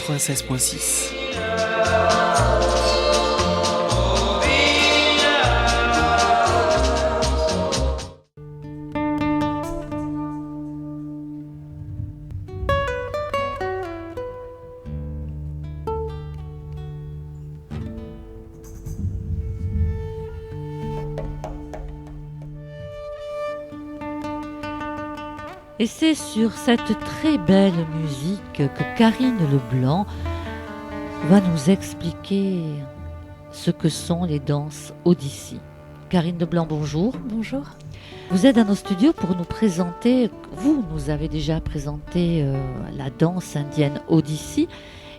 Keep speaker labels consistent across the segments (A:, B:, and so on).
A: 96.6.
B: Et c'est sur cette très belle musique que Karine Leblanc va nous expliquer ce que sont les danses Odissi. Karine Leblanc, bonjour.
C: Bonjour.
B: Vous êtes dans nos studios pour nous présenter, vous nous avez déjà présenté la danse indienne Odissi,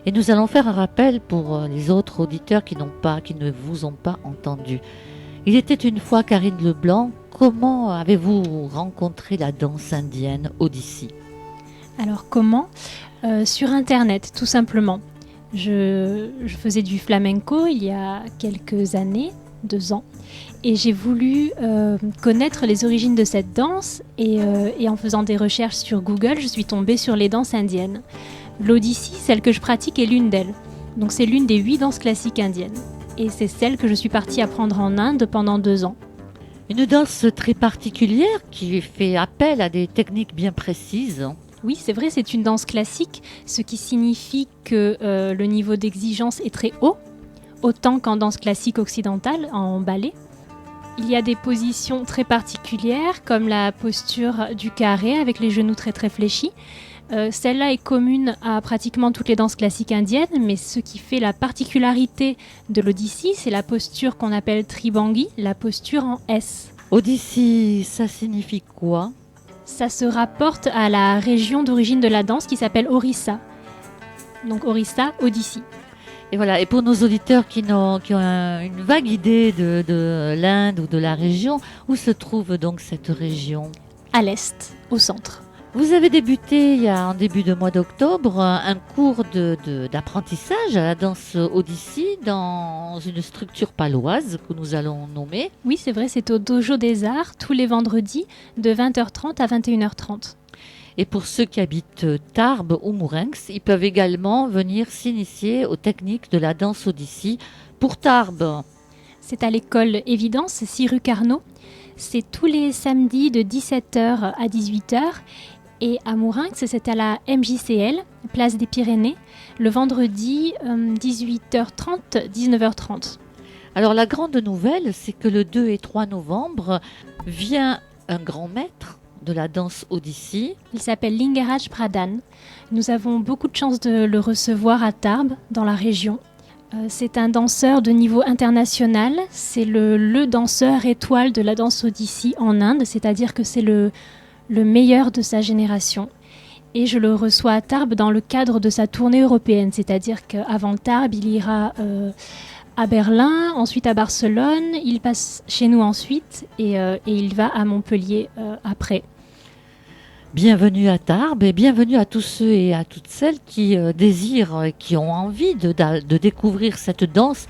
B: et nous allons faire un rappel pour les autres auditeurs qui ne vous ont pas entendu. Il était une fois, Karine Leblanc, comment avez-vous rencontré la danse indienne Odissi ?
C: Alors comment ? Sur Internet, tout simplement. Je faisais du flamenco il y a quelques années, 2 ans, et j'ai voulu connaître les origines de cette danse, et en faisant des recherches sur Google, je suis tombée sur les danses indiennes. L'Odissi, celle que je pratique, est l'une d'elles. Donc c'est l'une des 8 danses classiques indiennes. Et c'est celle que je suis partie apprendre en Inde pendant 2 ans.
B: Une danse très particulière qui fait appel à des techniques bien précises.
C: Oui, c'est vrai, c'est une danse classique, ce qui signifie que le niveau d'exigence est très haut, autant qu'en danse classique occidentale, en ballet. Il y a des positions très particulières, comme la posture du carré avec les genoux très très fléchis. Celle-là est commune à pratiquement toutes les danses classiques indiennes, mais ce qui fait la particularité de l'Odissi, c'est la posture qu'on appelle Tribangi, la posture en S.
B: Odissi, ça signifie quoi ?
C: Ça se rapporte à la région d'origine de la danse qui s'appelle Orissa. Donc Orissa, Odissi.
B: Et voilà, et pour nos auditeurs qui ont une vague idée de l'Inde ou de la région, où se trouve donc cette région ?
C: À l'est, au centre.
B: Vous avez débuté en début de mois d'octobre un cours d'apprentissage à la danse Odissi dans une structure paloise que nous allons nommer.
C: Oui, c'est vrai, c'est au Dojo des Arts tous les vendredis de 20h30 à 21h30.
B: Et pour ceux qui habitent Tarbes ou Mourenx, ils peuvent également venir s'initier aux techniques de la danse Odissi. Pour Tarbes,
C: c'est à l'école Évidence, 6 rue Carnot. C'est tous les samedis de 17h à 18h. Et à Mourenx, c'est à la MJCL, place des Pyrénées, le vendredi 18h30, 19h30.
B: Alors la grande nouvelle, c'est que le 2 et 3 novembre vient un grand maître de la danse Odissi.
C: Il s'appelle Lingaraj Pradhan. Nous avons beaucoup de chance de le recevoir à Tarbes, dans la région. C'est un danseur de niveau international. C'est le danseur étoile de la danse Odissi en Inde, c'est-à-dire que c'est le meilleur de sa génération. Et je le reçois à Tarbes dans le cadre de sa tournée européenne, c'est-à-dire qu'avant Tarbes, il ira à Berlin, ensuite à Barcelone, il passe chez nous ensuite, et il va à Montpellier après.
B: Bienvenue à Tarbes et bienvenue à tous ceux et à toutes celles qui désirent et qui ont envie de découvrir cette danse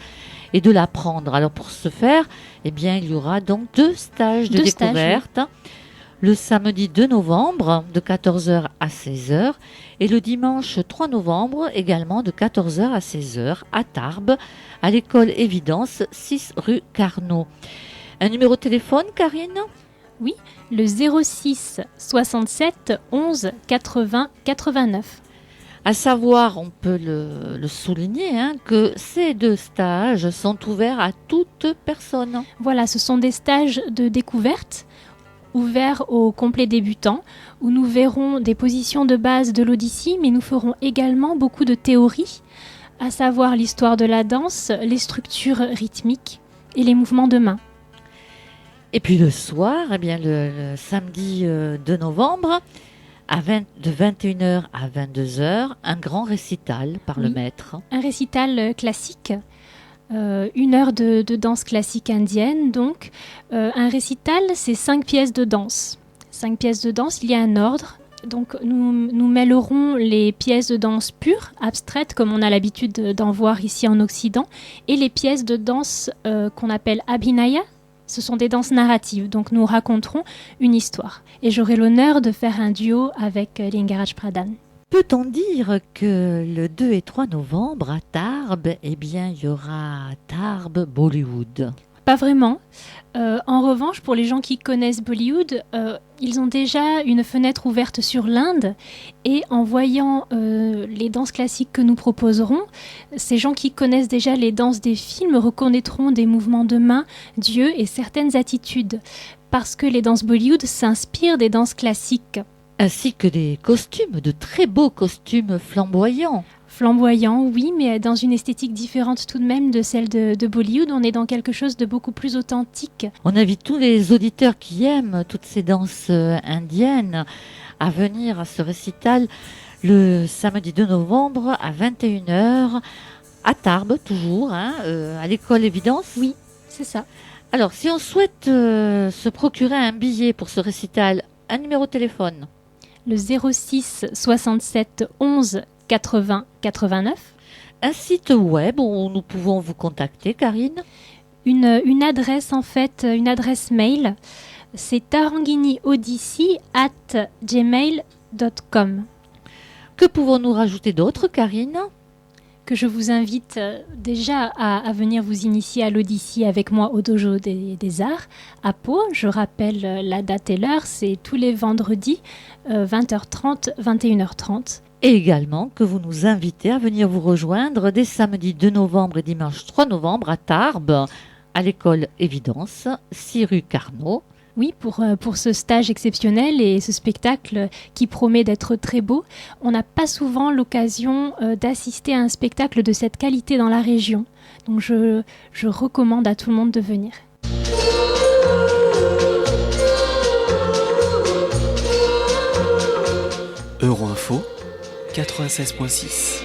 B: et de l'apprendre. Alors pour ce faire, eh bien, il y aura donc 2 stages de découverte. Oui. Le samedi 2 novembre de 14h à 16h et le dimanche 3 novembre également de 14h à 16h à Tarbes, à l'école Évidence, 6 rue Carnot. Un numéro de téléphone, Karine ?
C: Oui, le 06 67 11 80 89.
B: À savoir, on peut le souligner, que ces 2 stages sont ouverts à toute personne.
C: Voilà, ce sont des stages de découverte ouverts aux complets débutants, où nous verrons des positions de base de l'Odissi, mais nous ferons également beaucoup de théorie, à savoir l'histoire de la danse, les structures rythmiques et les mouvements de main.
B: Et puis le soir, eh bien le samedi 2 novembre, de 21h à 22h, un grand récital par le maître.
C: Un récital classique. 1 heure de danse classique indienne, donc. Un récital, c'est 5 pièces de danse. 5 pièces de danse, il y a un ordre. Donc nous mêlerons les pièces de danse pures, abstraites, comme on a l'habitude d'en voir ici en Occident, et les pièces de danse qu'on appelle abhinaya. Ce sont des danses narratives, donc nous raconterons une histoire. Et j'aurai l'honneur de faire un duo avec Lingaraj Pradhan.
B: Peut-on dire que le 2 et 3 novembre à Tarbes, eh bien, il y aura Tarbes Bollywood?
C: Pas vraiment. En revanche, pour les gens qui connaissent Bollywood, ils ont déjà une fenêtre ouverte sur l'Inde et en voyant les danses classiques que nous proposerons, ces gens qui connaissent déjà les danses des films reconnaîtront des mouvements de main, d'yeux et certaines attitudes parce que les danses Bollywood s'inspirent des danses classiques.
B: Ainsi que des costumes, de très beaux costumes flamboyants.
C: Flamboyant, oui, mais dans une esthétique différente tout de même de celle de Bollywood. On est dans quelque chose de beaucoup plus authentique.
B: On invite tous les auditeurs qui aiment toutes ces danses indiennes à venir à ce récital le samedi 2 novembre à 21h à Tarbes, toujours, à l'école Évidence.
C: Oui, c'est ça.
B: Alors, si on souhaite se procurer un billet pour ce récital, un numéro de téléphone?
C: Le 06 67 11 80 89.
B: Un site web où nous pouvons vous contacter, Karine?
C: Une adresse en fait, une adresse mail, c'est tarangini@gmail.com.
B: Que pouvons-nous rajouter d'autre, Karine?
C: Que je vous invite déjà à venir vous initier à l'Odyssée avec moi au Dojo des Arts à Pau. Je rappelle la date et l'heure, c'est tous les vendredis 20h30, 21h30.
B: Et également que vous nous invitez à venir vous rejoindre dès samedi 2 novembre et dimanche 3 novembre à Tarbes, à l'école Évidence, 6 rue Carnot.
C: Oui, pour ce stage exceptionnel et ce spectacle qui promet d'être très beau, on n'a pas souvent l'occasion d'assister à un spectacle de cette qualité dans la région. Donc je recommande à tout le monde de venir.
A: Euroinfo 96.6